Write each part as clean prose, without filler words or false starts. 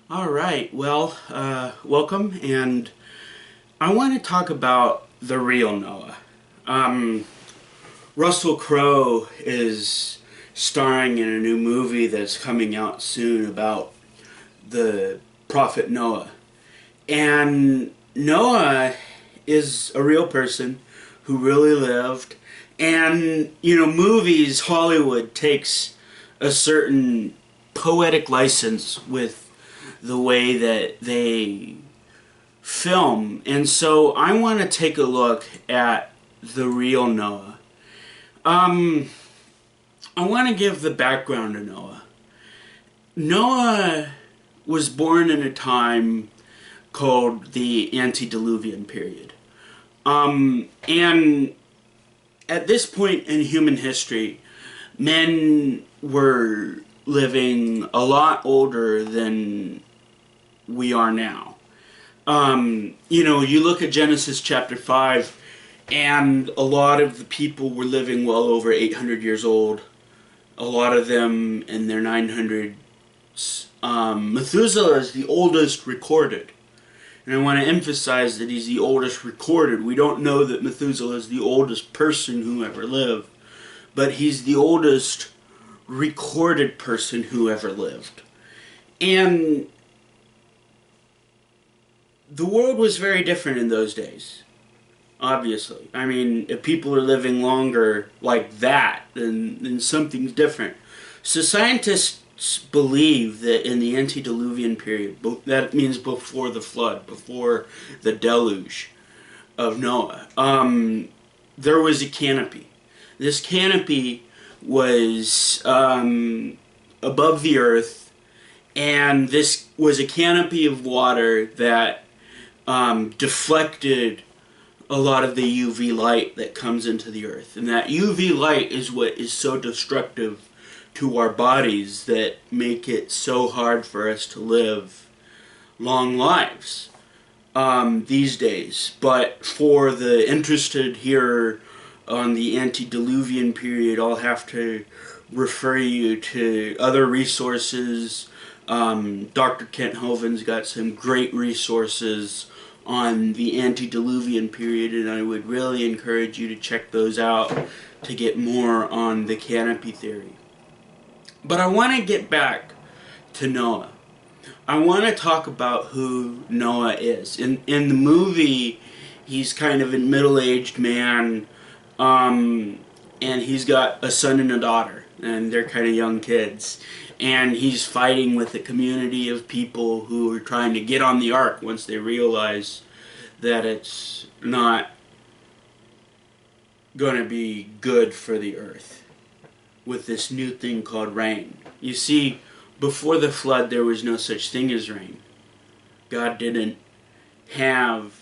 All right, well, welcome, and I want to talk about the real Noah. Um, Russell Crowe is starring in a new movie that's coming out soon about the prophet Noah. And Noah is a real person who really lived. And, movies, Hollywood takes a certain poetic license with the way that they film. And so I want to take a look at the real Noah. Um, I want to give the background to Noah. Noah was born in a time called the antediluvian period. And at this point in human history, men were living a lot older than we are now. You look at Genesis chapter 5, and a lot of the people were living well over 800 years old. A lot of them in their 900s. Methuselah is the oldest recorded. And I want to emphasize that he's the oldest recorded. We don't know that Methuselah is the oldest person who ever lived, but he's the oldest recorded person who ever lived. And the world was very different in those days, obviously. I mean, if people are living longer like that, then something's different. So scientists believe that in the antediluvian period, that means before the flood, before the deluge of Noah, there was a canopy. This canopy was above the earth, and this was a canopy of water that deflected a lot of the UV light that comes into the earth. And that UV light is what is so destructive to our bodies that make it so hard for us to live long lives these days. But for the interested here on the antediluvian period, I'll have to refer you to other resources. Dr. Kent Hovind's got some great resources on the antediluvian period, and I would really encourage you to check those out to get more on the canopy theory. But I want to get back to Noah. I want to talk about who Noah is. In the movie, he's kind of a middle-aged man, and he's got a son and a daughter, and they're kind of young kids. And he's fighting with a community of people who are trying to get on the ark once they realize that it's not going to be good for the earth with this new thing called rain. You see, before the flood, there was no such thing as rain. God didn't have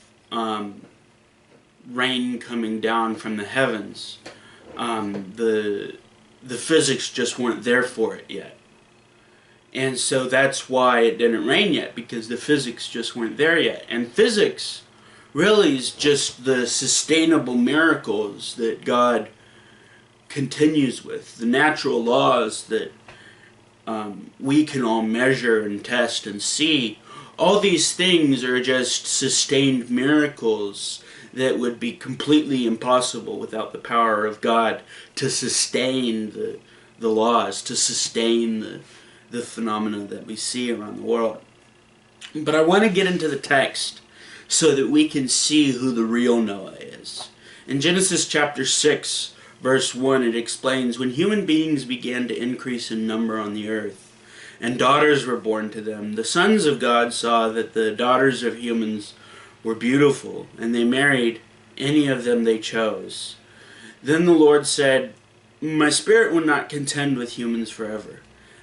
rain coming down from the heavens. The physics just weren't there for it yet. And so that's why it didn't rain yet, because the physics just weren't there yet. And physics really is just the sustainable miracles that God continues with, the natural laws that we can all measure and test and see. All these things are just sustained miracles that would be completely impossible without the power of God to sustain the laws, to sustain the phenomena that we see around the world. But I want to get into the text so that we can see who the real Noah is. In Genesis chapter 6, verse 1, it explains, "When human beings began to increase in number on the earth, and daughters were born to them, the sons of God saw that the daughters of humans were beautiful, and they married any of them they chose. Then the Lord said, 'My spirit will not contend with humans forever.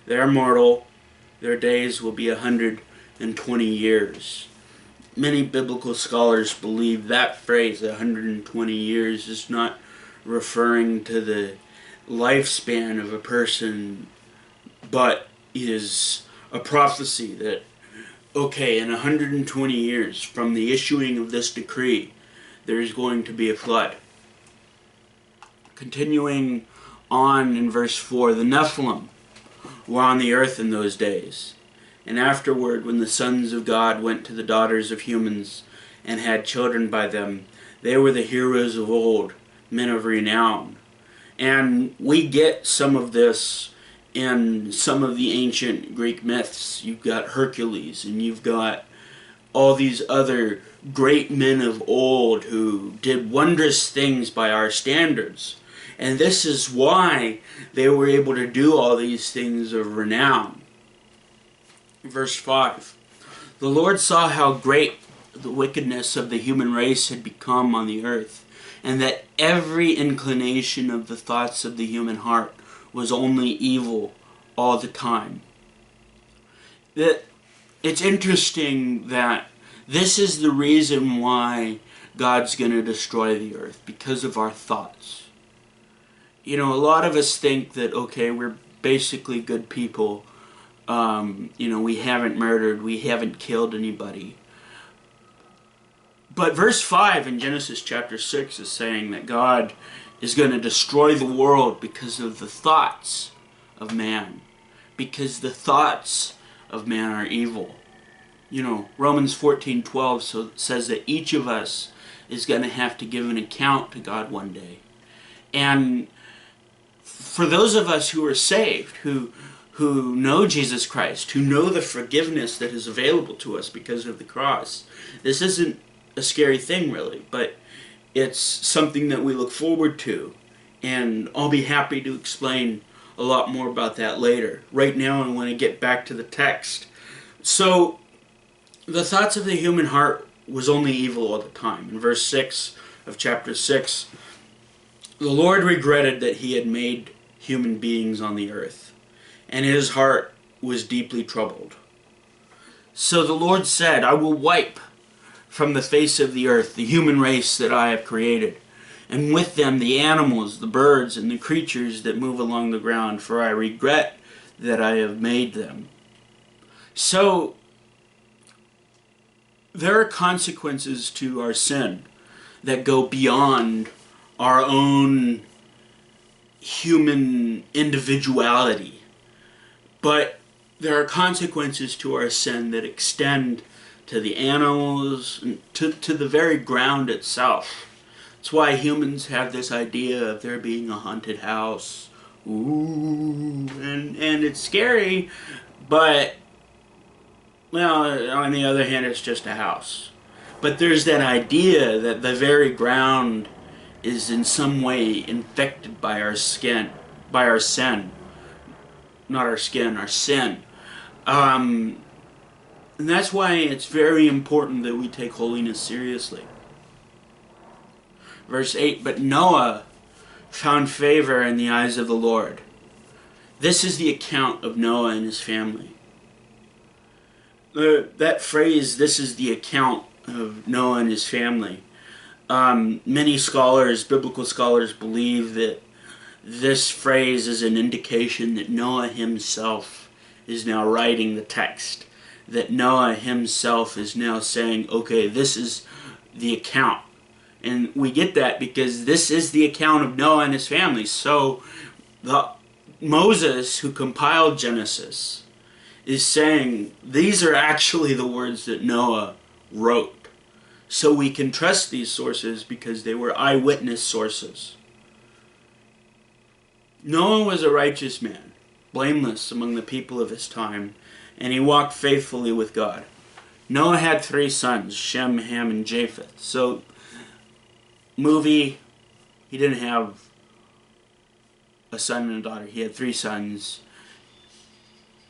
They are mortal. Their days will be 120 years. Many biblical scholars believe that phrase, 120 years, is not referring to the lifespan of a person, but is a prophecy that, okay, in 120 years from the issuing of this decree, there is going to be a flood. Continuing on in verse 4, the Nephilim were on the earth in those days, And afterward, when the sons of God went to the daughters of humans and had children by them, they were the heroes of old, men of renown. And we get some of this in some of the ancient Greek myths. You've got Hercules, and you've got all these other great men of old who did wondrous things by our standards. And this is why they were able to do all these things of renown. Verse 5. The Lord saw how great the wickedness of the human race had become on the earth, and that every inclination of the thoughts of the human heart was only evil all the time. It's interesting that this is the reason why God's going to destroy the earth, because of our thoughts. You know, a lot of us think that, okay, we're basically good people. We haven't murdered, we haven't killed anybody. But verse 5 in Genesis chapter 6 is saying that God is going to destroy the world because of the thoughts of man. Because the thoughts of man are evil. You know, Romans 14:12 says that each of us is going to have to give an account to God one day. And for those of us who are saved, who know Jesus Christ, who know the forgiveness that is available to us because of the cross, this isn't a scary thing really, but it's something that we look forward to. And I'll be happy to explain a lot more about that later. Right now I want to get back to the text. So, the thoughts of the human heart was only evil all the time. In verse 6 of chapter 6, the Lord regretted that he had made human beings on the earth, and his heart was deeply troubled. So the Lord said, I will wipe from the face of the earth the human race that I have created, and with them the animals, the birds, and the creatures that move along the ground, for I regret that I have made them. So, there are consequences to our sin that go beyond our own human individuality. But there are consequences to our sin that extend to the animals, and to the very ground itself. That's why humans have this idea of there being a haunted house. Ooh, and it's scary, but, well, on the other hand, it's just a house. But there's that idea that the very ground is in some way infected by our skin, by our sin. Not our skin, our sin. And that's why it's very important that we take holiness seriously. Verse 8, but Noah found favor in the eyes of the Lord. This is the account of Noah and his family. That phrase, this is the account of Noah and his family. Many scholars, biblical scholars, believe that this phrase is an indication that Noah himself is now writing the text. That Noah himself is now saying, okay, this is the account. And we get that because this is the account of Noah and his family. So Moses, who compiled Genesis, is saying these are actually the words that Noah wrote. So we can trust these sources because they were eyewitness sources. Noah was a righteous man, blameless among the people of his time, and he walked faithfully with God. Noah had 3 sons, Shem, Ham, and Japheth. So, he didn't have a son and a daughter. He had 3 sons,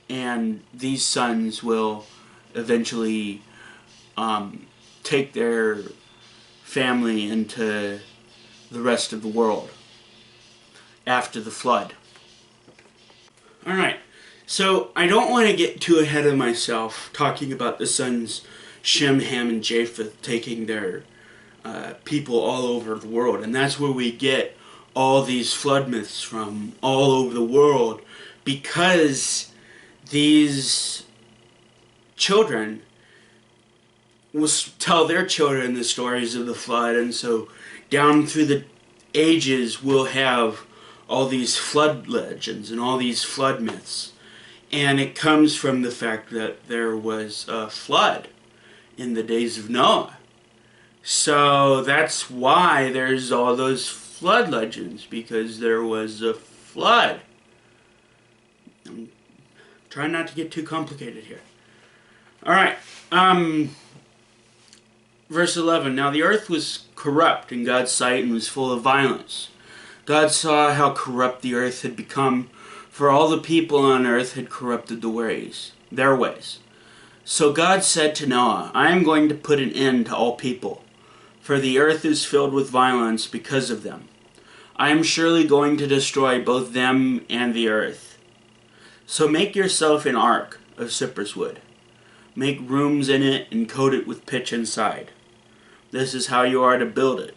and these sons will eventually take their family into the rest of the world after the flood. Alright, so I don't want to get too ahead of myself talking about the sons Shem, Ham, and Japheth taking their people all over the world. And that's where we get all these flood myths from all over the world, because these children will tell their children the stories of the flood, and so down through the ages we'll have all these flood legends and all these flood myths. And it comes from the fact that there was a flood in the days of Noah. So that's why there's all those flood legends, because there was a flood. I'm trying not to get too complicated here. Alright, verse 11. Now the earth was corrupt in God's sight and was full of violence. God saw how corrupt the earth had become, for all the people on earth had corrupted their ways. So God said to Noah, I am going to put an end to all people, for the earth is filled with violence because of them. I am surely going to destroy both them and the earth. So make yourself an ark of cypress wood. Make rooms in it and coat it with pitch inside. This is how you are to build it.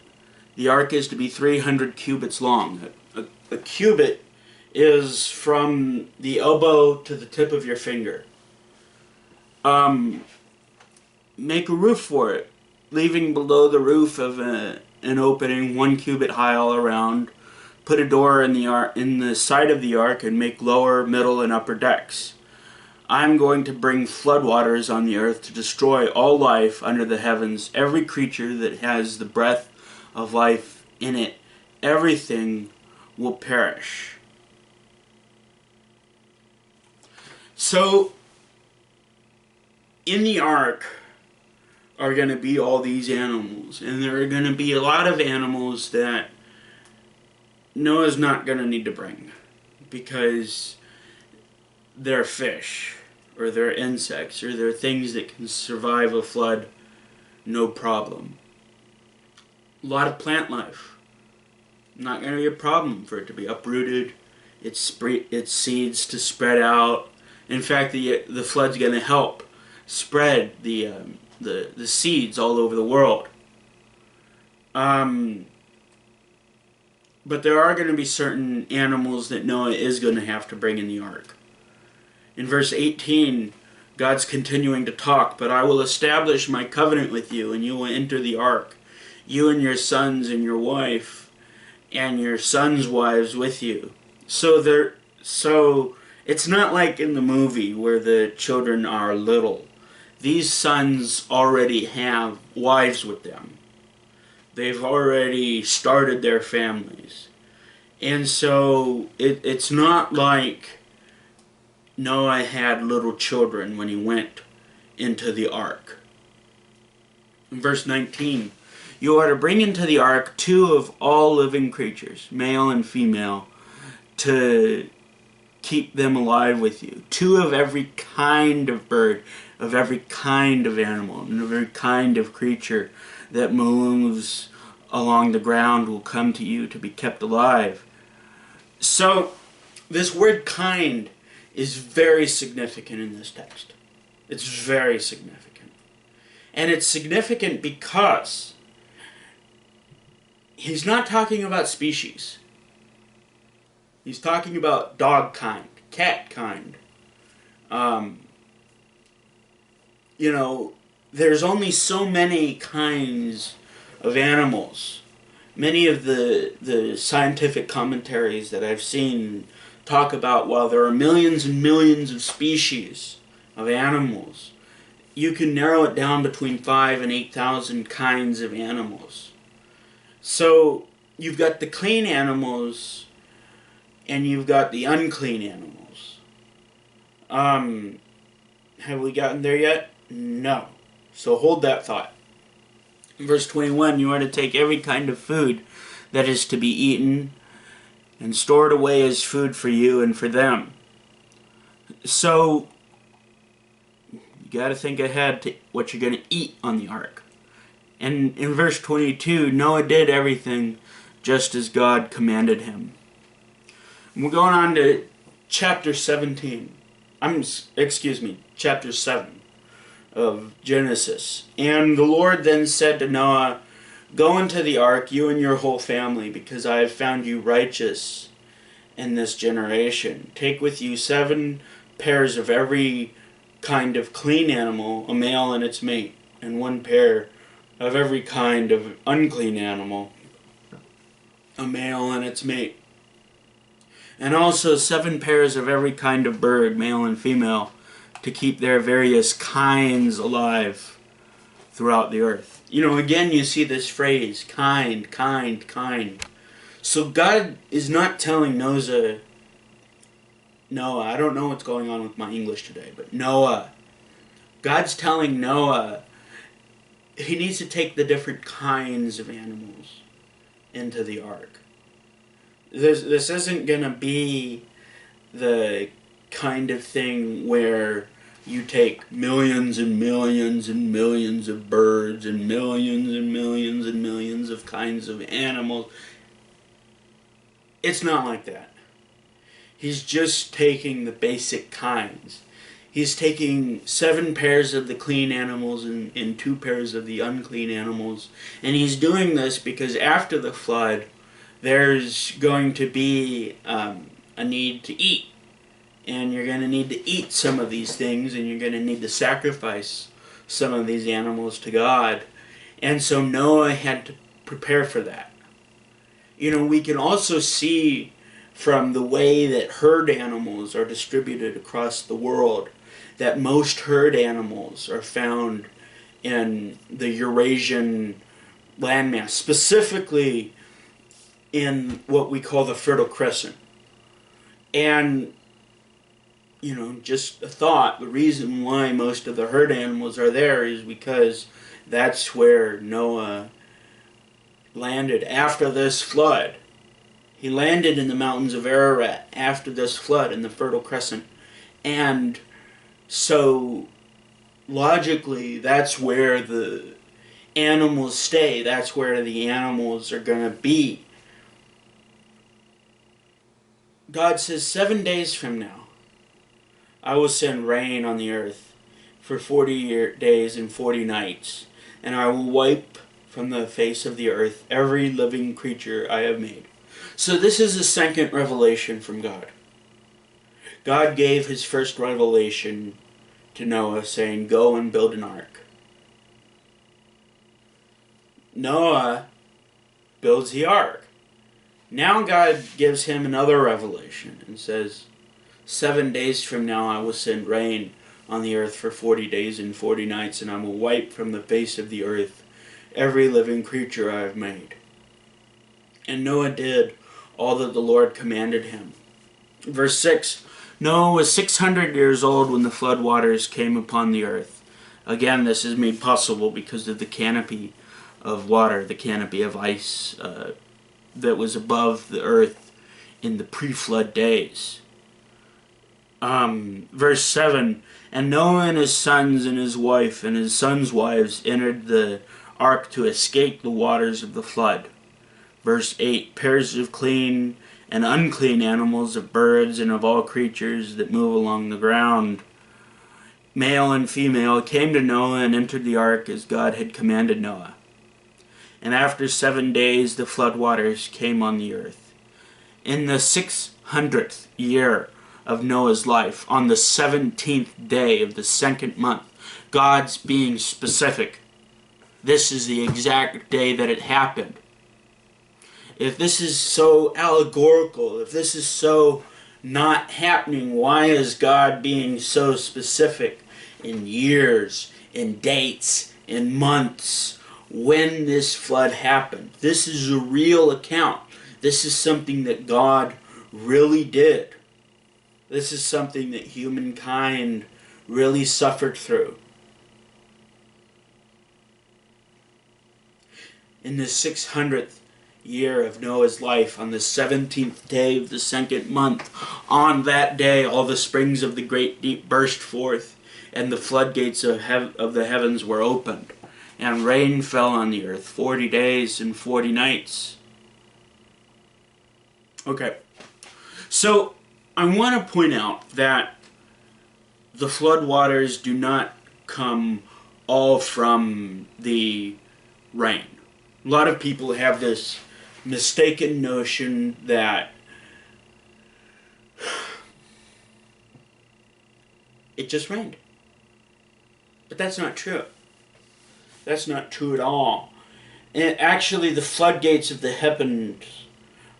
The ark is to be 300 cubits long. A cubit is from the elbow to the tip of your finger. Make a roof for it, leaving below the roof of an opening 1 cubit high all around. Put a door in the side of the ark and make lower, middle, and upper decks. I'm going to bring floodwaters on the earth to destroy all life under the heavens, every creature that has the breath of life in it. Everything will perish. So, in the ark are going to be all these animals, and there are going to be a lot of animals that Noah's not going to need to bring, because they're fish, or they're insects, or they're things that can survive a flood no problem. A lot of plant life. Not going to be a problem for it to be uprooted, its seeds to spread out. In fact, the flood's going to help spread the seeds all over the world. But there are going to be certain animals that Noah is going to have to bring in the ark. In verse 18, God's continuing to talk, but I will establish my covenant with you, and you will enter the ark, you and your sons and your wife, and your sons' wives with you. So it's not like in the movie where the children are little. These sons already have wives with them. They've already started their families. And so it's not like Noah had little children when he went into the ark. In verse 19, you are to bring into the ark 2 of all living creatures, male and female, to keep them alive with you. 2 of every kind of bird, of every kind of animal, and of every kind of creature that moves along the ground will come to you to be kept alive. So, this word kind is very significant in this text. It's very significant. And it's significant because he's not talking about species. He's talking about dog kind, cat kind. There's only so many kinds of animals. Many of the scientific commentaries that I've seen talk about, while there are millions and millions of species of animals, you can narrow it down between 5,000 and 8,000 kinds of animals. So you've got the clean animals and you've got the unclean animals. Have we gotten there yet? No. So hold that thought. In verse 21, you are to take every kind of food that is to be eaten and store it away as food for you and for them. So you got to think ahead to what you're going to eat on the ark. And in verse 22, Noah did everything just as God commanded him. And we're going on to chapter 7 of Genesis. And the Lord then said to Noah, go into the ark, you and your whole family, because I have found you righteous in this generation. Take with you 7 pairs of every kind of clean animal, a male and its mate, and 1 pair of every kind of unclean animal, a male and its mate. And also 7 pairs of every kind of bird, male and female, to keep their various kinds alive throughout the earth. You know, again you see this phrase, kind, kind, kind. So God is not telling Noah, I don't know what's going on with my English today, but Noah. God's telling Noah he needs to take the different kinds of animals into the ark. This isn't going to be the kind of thing where you take millions and millions and millions of birds and millions and millions and millions of kinds of animals. It's not like that. He's just taking the basic kinds. He's taking 7 pairs of the clean animals and 2 pairs of the unclean animals. And he's doing this because after the flood, there's going to be a need to eat. And you're going to need to eat some of these things, and you're going to need to sacrifice some of these animals to God. And so Noah had to prepare for that. You know, we can also see from the way that herd animals are distributed across the world that most herd animals are found in the Eurasian landmass, specifically in what we call the Fertile Crescent. And, you know, just a thought, the reason why most of the herd animals are there is because that's where Noah landed after this flood. He landed in the mountains of Ararat after this flood in the Fertile Crescent. And so, logically, that's where the animals stay. That's where the animals are going to be. God says, 7 days from now, I will send rain on the earth for 40 days and 40 nights, and I will wipe from the face of the earth every living creature I have made. So this is the second revelation from God. God gave his first revelation to Noah, saying, go and build an ark. Noah builds the ark. Now God gives him another revelation and says, 7 days from now I will send rain on the earth for 40 days and 40 nights, and I will wipe from the face of the earth every living creature I have made. And Noah did all that the Lord commanded him. Verse 6, Noah was 600 years old when the flood waters came upon the earth. Again, this is made possible because of the canopy of water, the canopy of ice that was above the earth in the pre-flood days. Verse 7, and Noah and his sons and his wife and his sons' wives entered the ark to escape the waters of the flood. Verse 8, pairs of clean and unclean animals, of birds and of all creatures that move along the ground, male and female, came to Noah and entered the ark as God had commanded Noah. And after 7 days the flood waters came on the earth. In the 600th year of Noah's life, on the 17th day of the second month, God's being specific. This is the exact day that it happened. If this is so allegorical, if this is so not happening, why is God being so specific in years, in dates, in months, when this flood happened? This is a real account. This is something that God really did. This is something that humankind really suffered through. In the 600th year of Noah's life, on the 17th day of the second month, on that day all the springs of the great deep burst forth, and the floodgates of the heavens were opened, and rain fell on the earth 40 days and 40 nights. Okay, so I want to point out that the flood waters do not come all from the rain. A lot of people have this mistaken notion that it just rained. But that's not true. That's not true at all. And actually, the floodgates of the heavens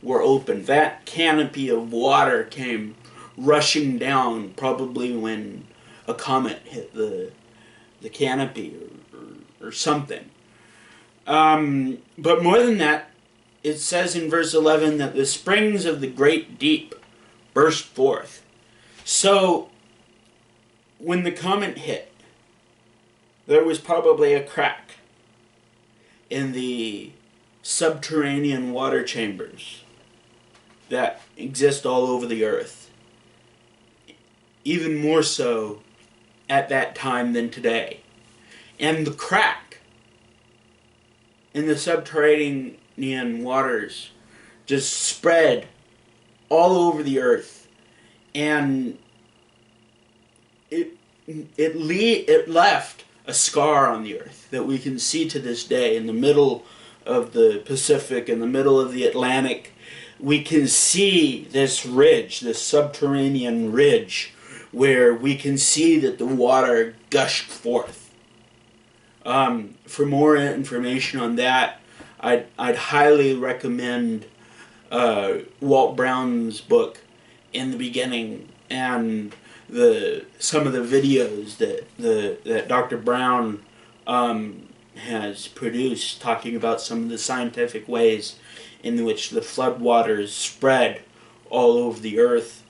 were opened. That canopy of water came rushing down, probably when a comet hit the canopy or something. But more than that, it says in verse 11 that the springs of the great deep burst forth. So, when the comet hit, there was probably a crack in the subterranean water chambers that exist all over the earth. Even more so at that time than today. And the crack in the subterranean waters just spread all over the earth, and it left a scar on the earth that we can see to this day. In the middle of the Pacific, in the middle of the Atlantic, we can see this ridge, this subterranean ridge, where we can see that the water gushed forth. For more information on that, I'd highly recommend Walt Brown's book, In the Beginning, and some of the videos that Dr. Brown has produced, talking about some of the scientific ways in which the floodwaters spread all over the earth.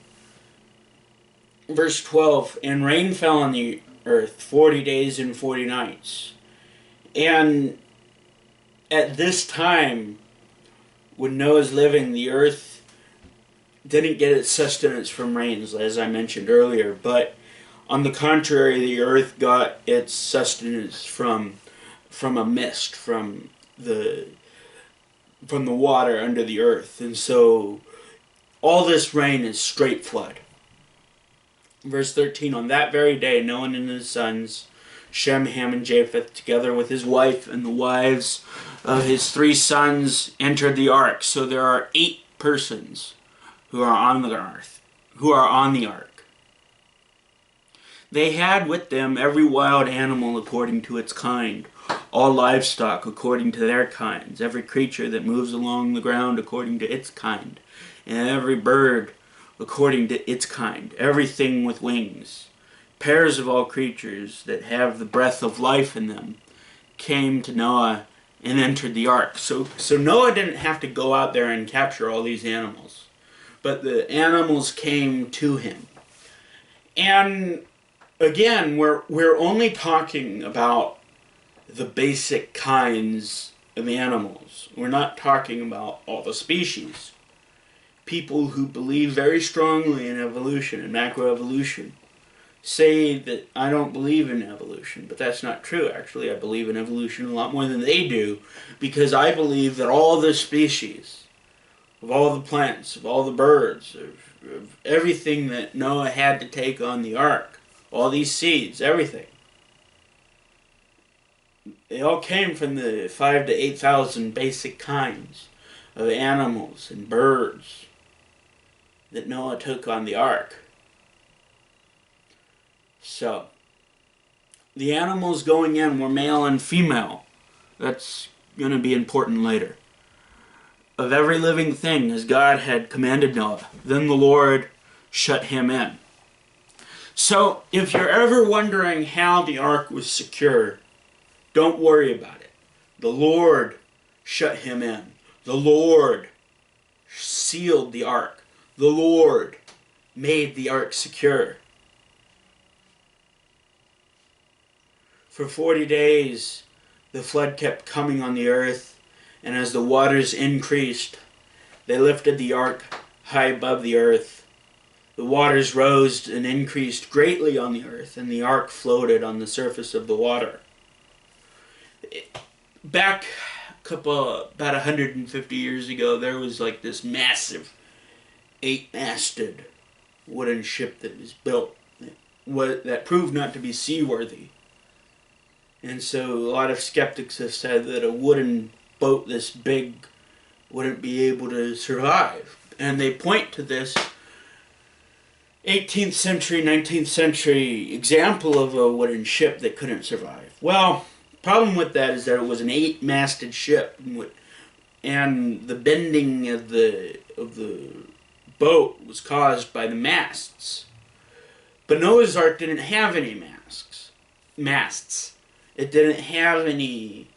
Verse 12, and rain fell on the earth 40 days and 40 nights. And at this time, when Noah's living, the earth didn't get its sustenance from rains, as I mentioned earlier, but on the contrary, the earth got its sustenance from a mist, from the water under the earth. And so all this rain is straight flood. Verse 13, on that very day, Noah and his sons, Shem, Ham, and Japheth, together with his wife and the wives of his 3 sons, entered the ark. So there are 8 persons who are on the ark. They had with them every wild animal according to its kind, all livestock according to their kinds, every creature that moves along the ground according to its kind, and every bird according to its kind, everything with wings. Pairs of all creatures that have the breath of life in them came to Noah and entered the ark. So Noah didn't have to go out there and capture all these animals, but the animals came to him. And again, we're only talking about the basic kinds of animals. We're not talking about all the species. People who believe very strongly in evolution and macroevolution say that I don't believe in evolution, but that's not true. Actually, I believe in evolution a lot more than they do, because I believe that all the species, of all the plants, of all the birds, of everything that Noah had to take on the ark, all these seeds, everything, they all came from the 5,000 to 8,000 basic kinds of animals and birds that Noah took on the ark. So, the animals going in were male and female. That's going to be important later. Of every living thing as God had commanded Noah. Then the Lord shut him in. So, if you're ever wondering how the ark was secured, don't worry about it. The Lord shut him in. The Lord sealed the ark. The Lord made the ark secure. For 40 days, the flood kept coming on the earth, and as the waters increased, they lifted the ark high above the earth. The waters rose and increased greatly on the earth, and the ark floated on the surface of the water. Back about 150 years ago, there was like this massive 8-masted wooden ship that was built that proved not to be seaworthy. And so a lot of skeptics have said that a wooden boat this big wouldn't be able to survive. And they point to this 18th century, 19th century example of a wooden ship that couldn't survive. Well, the problem with that is that it was an 8-masted ship, and the bending of the boat was caused by the masts. But Noah's Ark didn't have any masts. It didn't have any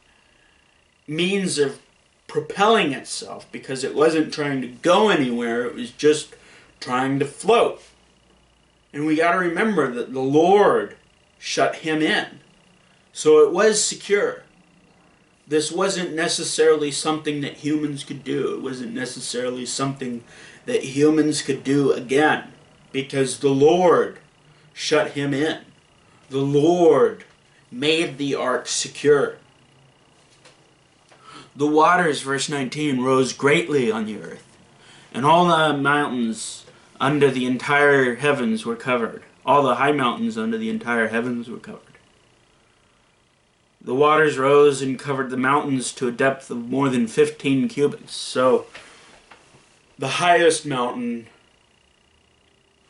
means of propelling itself because it wasn't trying to go anywhere. It was just trying to float. And we got to remember that the Lord shut him in. So it was secure. This wasn't necessarily something that humans could do. It wasn't necessarily something that humans could do again, because the Lord shut him in. The Lord made the ark secure. The waters, verse 19, rose greatly on the earth, and all the mountains under the entire heavens were covered. All the high mountains under the entire heavens were covered. The waters rose and covered the mountains to a depth of more than 15 cubits. So, the highest mountain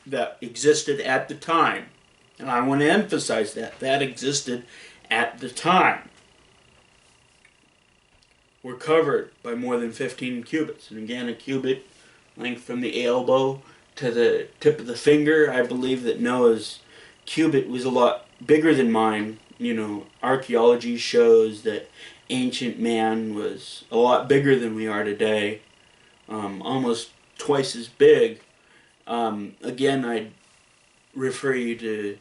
that existed at the time, and I want to emphasize that existed at the time, were covered by more than 15 cubits. And again, a cubit length from the elbow to the tip of the finger. I believe that Noah's cubit was a lot bigger than mine. You know, archaeology shows that ancient man was a lot bigger than we are today, almost twice as big. Again, I'd refer you to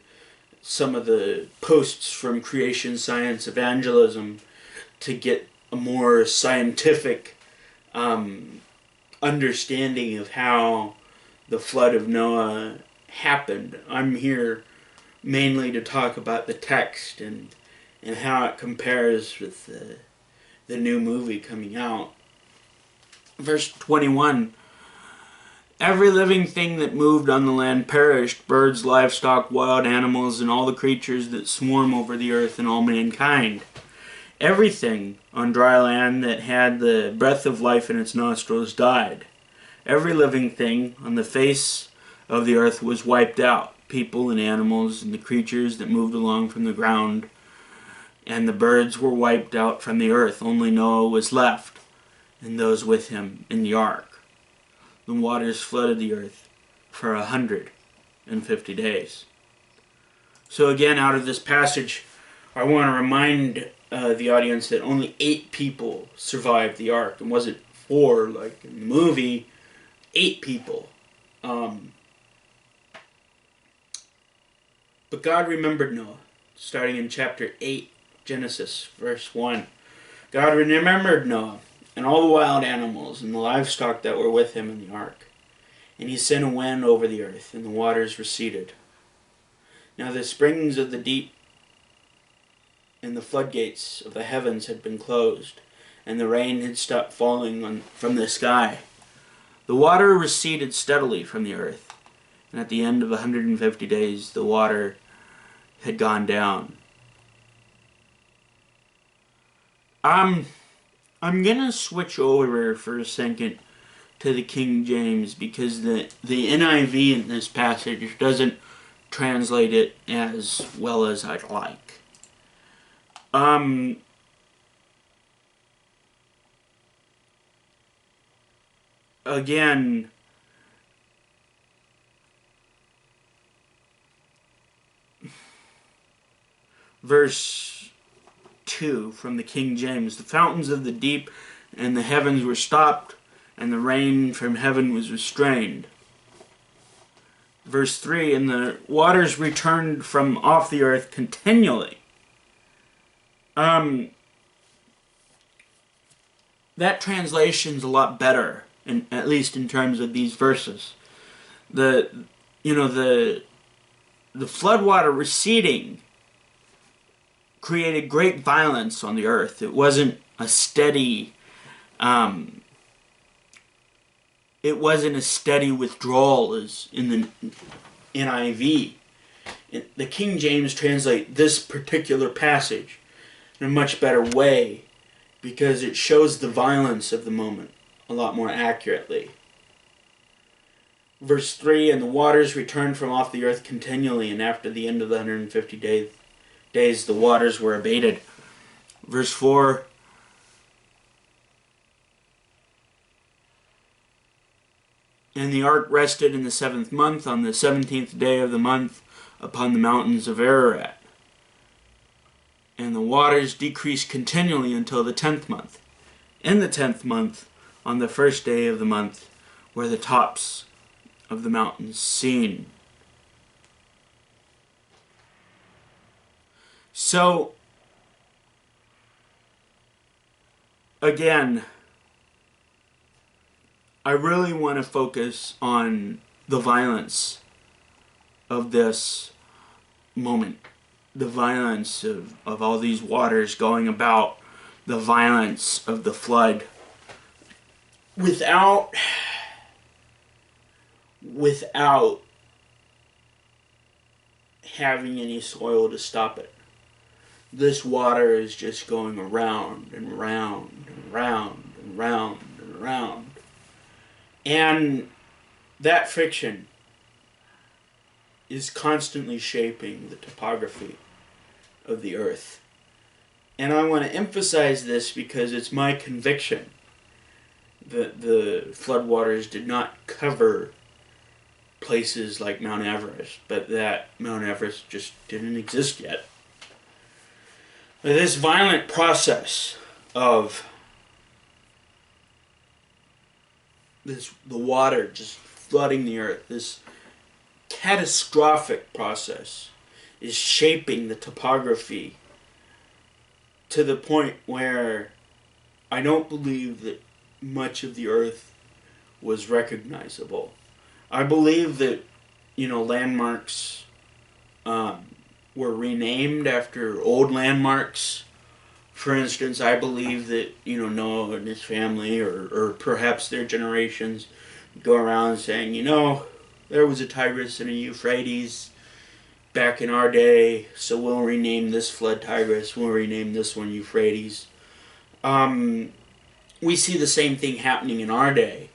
some of the posts from Creation Science Evangelism to get a more scientific understanding of how the flood of Noah happened. I'm here mainly to talk about the text and how it compares with the new movie coming out. Verse 21, every living thing that moved on the land perished, birds, livestock, wild animals, and all the creatures that swarm over the earth, and all mankind. Everything on dry land that had the breath of life in its nostrils died. Every living thing on the face of the earth was wiped out. People and animals and the creatures that moved along from the ground, and the birds were wiped out from the earth. Only Noah was left, and those with him in the ark. The waters flooded the earth for 150 days. So again, out of this passage, I want to remind the audience that only 8 people survived the ark. It wasn't 4 like in the movie, 8 people. But God remembered Noah, starting in chapter 8, Genesis, verse 1. God remembered Noah and all the wild animals and the livestock that were with him in the ark. And he sent a wind over the earth, and the waters receded. Now the springs of the deep and the floodgates of the heavens had been closed, and the rain had stopped falling from the sky. The water receded steadily from the earth, and at the end of 150 days, the water had gone down. I'm gonna switch over for a second to the King James, because the NIV in this passage doesn't translate it as well as I'd like. Again, verse 2 from the King James, the fountains of the deep and the heavens were stopped, and the rain from heaven was restrained. Verse 3, and the waters returned from off the earth continually. That translation's a lot better, at least in terms of these verses. The floodwater receding created great violence on the earth. It wasn't a steady withdrawal as in the NIV. The King James translate this particular passage in a much better way, because it shows the violence of the moment a lot more accurately. Verse 3, and the waters returned from off the earth continually, and after the end of the 150 days the waters were abated. Verse 4, And the ark rested in the 7th month, on the 17th day of the month, upon the mountains of Ararat. And the waters decreased continually until the 10th month. In the 10th month, on the 1st day of the month, were the tops of the mountains seen. So, again, I really want to focus on the violence of this moment. The violence of all these waters going about. The violence of the flood. Without having any soil to stop it. This water is just going around and around and around and around and around. And that friction is constantly shaping the topography of the earth. And I want to emphasize this because it's my conviction that the floodwaters did not cover places like Mount Everest, but that Mount Everest just didn't exist yet. This violent process of the water just flooding the earth, this catastrophic process, is shaping the topography to the point where I don't believe that much of the earth was recognizable. I believe that, landmarks were renamed after old landmarks. For instance, I believe that, Noah and his family, or perhaps their generations, go around saying, there was a Tigris and a Euphrates back in our day, so we'll rename this flood Tigris, we'll rename this one Euphrates. We see the same thing happening in our day,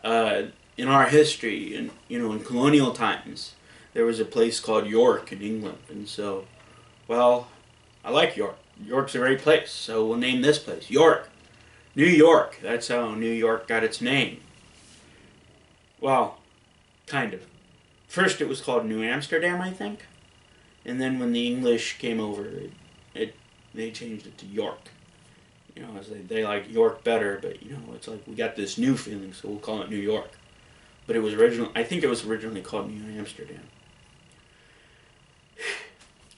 in our history, and in colonial times. There was a place called York in England, and so, I like York. York's a great place, so we'll name this place York. New York, that's how New York got its name. Well, kind of. First it was called New Amsterdam, I think. And then when the English came over, they changed it to York. They like York better, but it's like we got this new feeling, so we'll call it New York. But I think it was originally called New Amsterdam.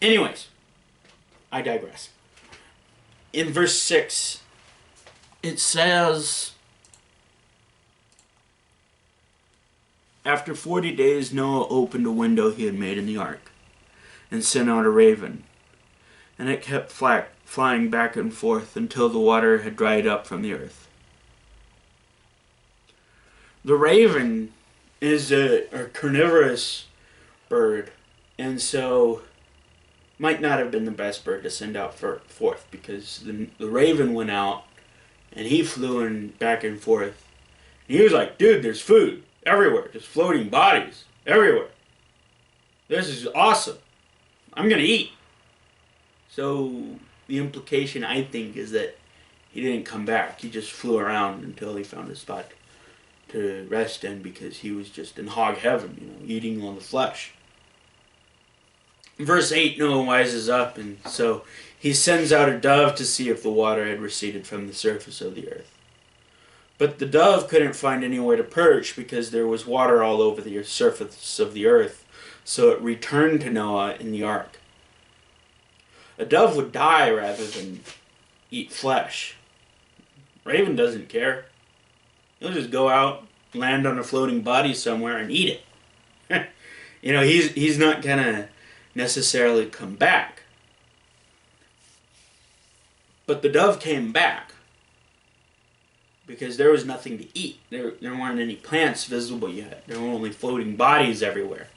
Anyways, I digress. In verse 6, it says, after 40 days Noah opened a window he had made in the ark, and sent out a raven, and it kept flying back and forth until the water had dried up from the earth. The raven is a carnivorous bird, and so might not have been the best bird to send out forth, because the raven went out and he flew back and forth. And he was like, dude, there's food everywhere, just floating bodies everywhere. This is awesome. I'm going to eat. So the implication, I think, is that he didn't come back. He just flew around until he found a spot to rest in, because he was just in hog heaven, eating all the flesh. Verse 8, Noah wises up, and so he sends out a dove to see if the water had receded from the surface of the earth. But the dove couldn't find anywhere to perch, because there was water all over the surface of the earth, so it returned to Noah in the ark. A dove would die rather than eat flesh. Raven doesn't care. He'll just go out, land on a floating body somewhere, and eat it. He's not gonna necessarily come back. But the dove came back because there was nothing to eat. There weren't any plants visible yet. There were only floating bodies everywhere.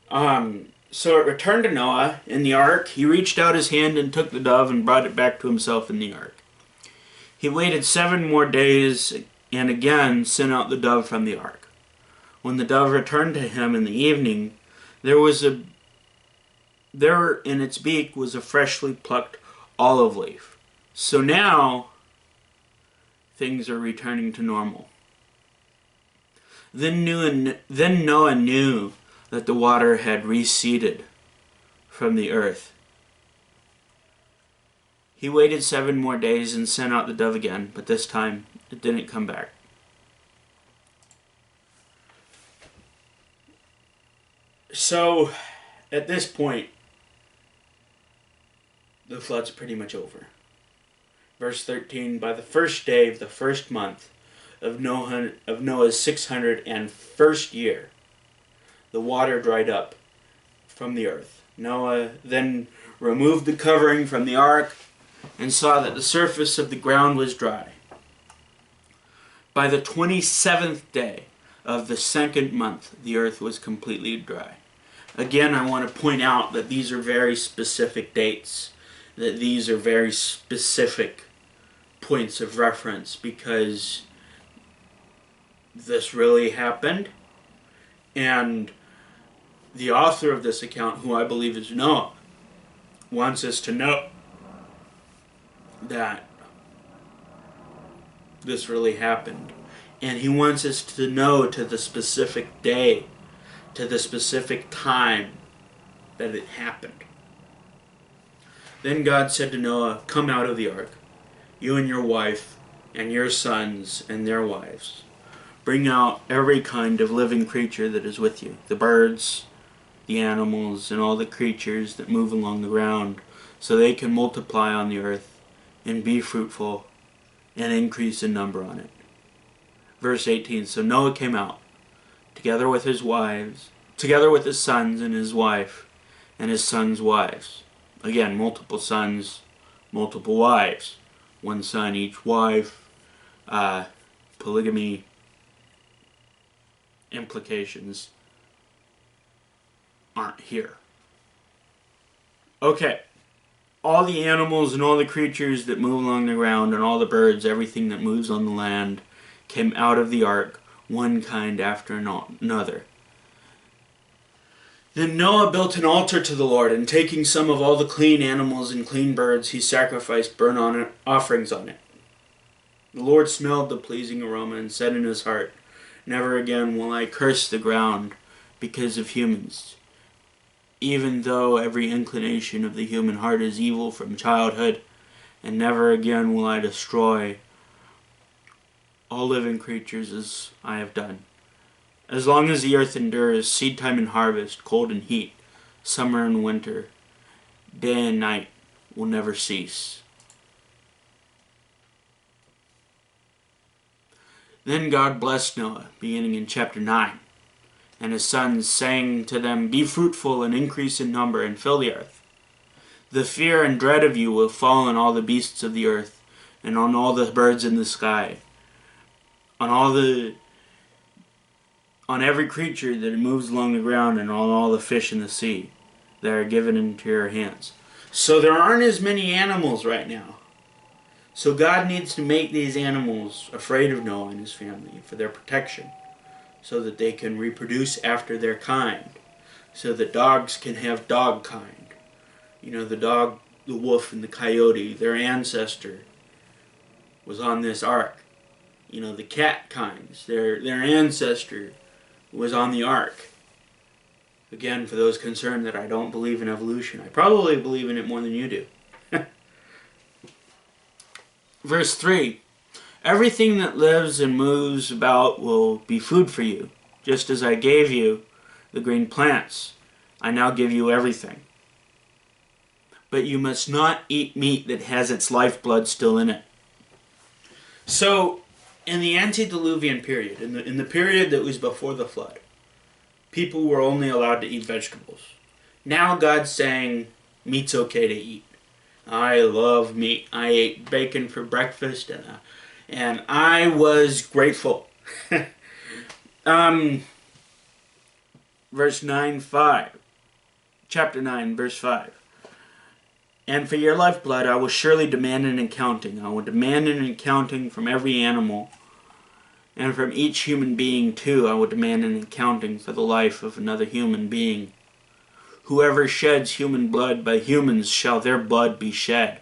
So it returned to Noah in the ark. He reached out his hand and took the dove and brought it back to himself in the ark. He waited 7 more days and again sent out the dove from the ark. When the dove returned to him in the evening, there in its beak was a freshly plucked olive leaf. So now things are returning to normal. Then Noah knew that the water had receded from the earth. He waited 7 more days and sent out the dove again, but this time it didn't come back. So, at this point, the flood's pretty much over. Verse 13, by the first day of the first month of Noah's 601st year, the water dried up from the earth. Noah then removed the covering from the ark and saw that the surface of the ground was dry. By the 27th day of the second month, the earth was completely dry. Again, I want to point out that these are very specific dates, that these are very specific points of reference, because this really happened, and the author of this account, who I believe is Noah, wants us to know that this really happened. And he wants us to know to the specific day, to the specific time that it happened. Then God said to Noah, come out of the ark, you and your wife, and your sons and their wives. Bring out every kind of living creature that is with you, the birds, the animals, and all the creatures that move along the ground, so they can multiply on the earth and be fruitful and increase in number on it. Verse 18, so Noah came out, together with his sons and his wife, and his sons' wives. Again, multiple sons, multiple wives. One son, each wife. Polygamy implications aren't here. Okay. All the animals and all the creatures that move along the ground and all the birds, everything that moves on the land, came out of the ark, one kind after another. Then Noah built an altar to the Lord, and taking some of all the clean animals and clean birds, he sacrificed burnt offerings on it. The Lord smelled the pleasing aroma and said in his heart, never again will I curse the ground because of humans. Even though every inclination of the human heart is evil from childhood, and never again will I destroy all living creatures as I have done. As long as the earth endures, seed time and harvest, cold and heat, summer and winter, day and night will never cease. Then God blessed Noah, beginning in chapter 9. And his sons, saying to them, be fruitful and increase in number and fill the earth. The fear and dread of you will fall on all the beasts of the earth, and on all the birds in the sky, on every creature that moves along the ground, and on all the fish in the sea that are given into your hands. So there aren't as many animals right now. So God needs to make these animals afraid of Noah and his family for their protection, so that they can reproduce after their kind, so that dogs can have dog kind. You know, the dog, the wolf, and the coyote, their ancestor was on this ark. You know, the cat kinds, their ancestor was on the ark. Again, for those concerned that I don't believe in evolution, I probably believe in it more than you do. Verse 3, everything that lives and moves about will be food for you. Just as I gave you the green plants, I now give you everything. But you must not eat meat that has its lifeblood still in it. So, in the antediluvian period, in the period that was before the flood, people were only allowed to eat vegetables. Now God's saying meat's okay to eat. I love meat. I ate bacon for breakfast, and I was grateful. Verse 9:5, chapter 9, verse 5. And for your lifeblood I will surely demand an accounting. I will demand an accounting from every animal, and from each human being too I will demand an accounting for the life of another human being. Whoever sheds human blood, by humans shall their blood be shed.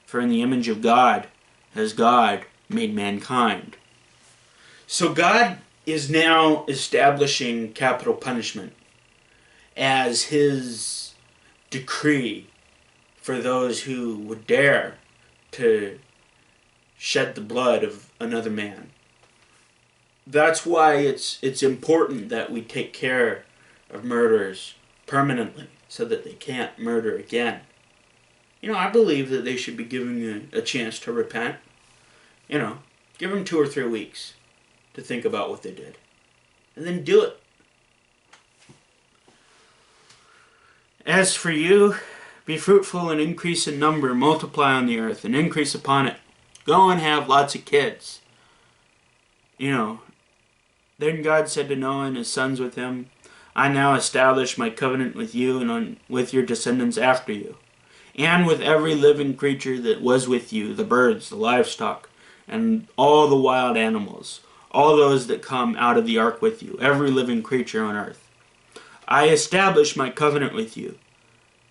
For in the image of God has God made mankind. So God is now establishing capital punishment as his decree for those who would dare to shed the blood of another man. That's why it's important that we take care of murderers permanently so that they can't murder again. You know, I believe that they should be given a chance to repent. You know, give them 2 or 3 weeks to think about what they did. And then do it. As for you, be fruitful and increase in number, multiply on the earth and increase upon it. Go and have lots of kids. You know, then God said to Noah and his sons with him, I now establish my covenant with you and with your descendants after you, and with every living creature that was with you, the birds, the livestock, and all the wild animals, all those that come out of the ark with you, every living creature on earth. I establish my covenant with you.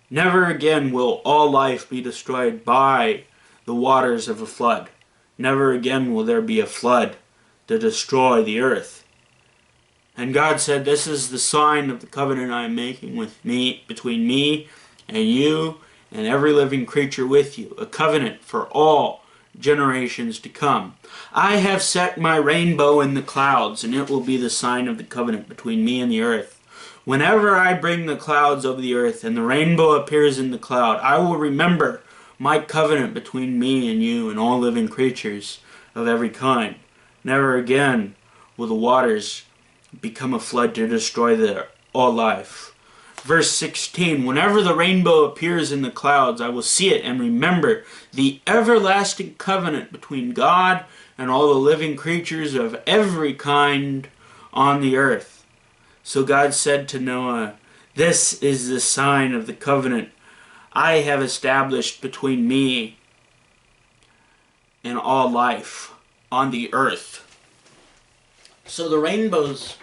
Never again will all life be destroyed by the waters of a flood. Never again will there be a flood to destroy the earth. And God said, this is the sign of the covenant I am making with me, between me and you and every living creature with you, a covenant for all generations to come. I have set my rainbow in the clouds, and it will be the sign of the covenant between me and the earth. Whenever I bring the clouds over the earth and the rainbow appears in the cloud, I will remember my covenant between me and you and all living creatures of every kind. Never again will the waters become a flood to destroy all life. Verse 16, whenever the rainbow appears in the clouds, I will see it and remember the everlasting covenant between God and all the living creatures of every kind on the earth. So God said to Noah, this is the sign of the covenant I have established between me and all life on the earth. So the rainbow's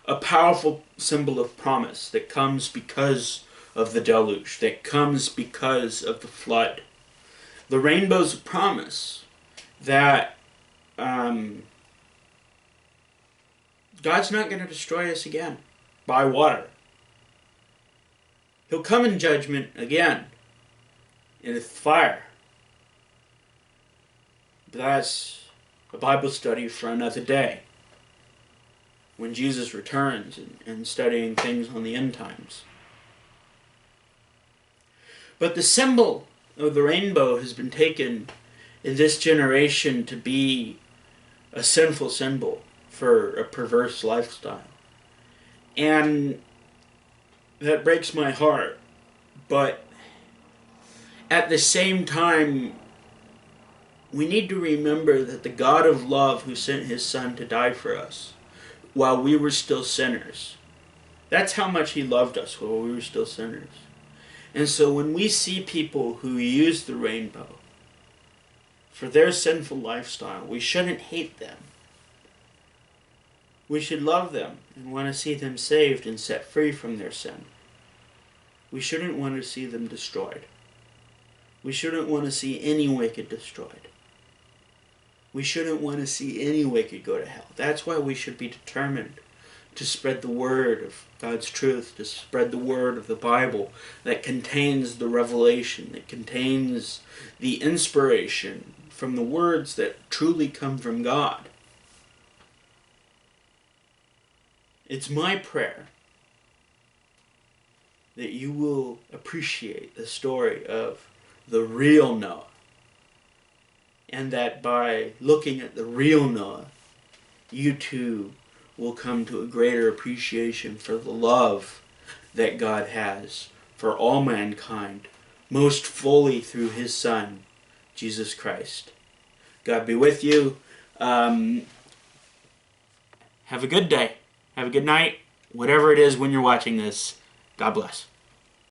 a powerful symbol of promise that comes because of the deluge, that comes because of the flood. The rainbow's a promise that God's not going to destroy us again by water. He'll come in judgment again in fire. But that's a Bible study for another day, when Jesus returns and studying things on the end times. But the symbol of the rainbow has been taken in this generation to be a sinful symbol for a perverse lifestyle. And that breaks my heart. But at the same time, we need to remember that the God of love who sent his Son to die for us while we were still sinners, that's how much he loved us while we were still sinners. And so when we see people who use the rainbow for their sinful lifestyle, we shouldn't hate them. We should love them and want to see them saved and set free from their sin. We shouldn't want to see them destroyed. We shouldn't want to see any wicked destroyed. We shouldn't want to see any wicked go to hell. That's why we should be determined to spread the word of God's truth, to spread the word of the Bible that contains the revelation, that contains the inspiration from the words that truly come from God. It's my prayer that you will appreciate the story of the real Noah, and that by looking at the real Noah, you too will come to a greater appreciation for the love that God has for all mankind, most fully through his Son, Jesus Christ. God be with you. Have a good day. Have a good night. Whatever it is when you're watching this, God bless.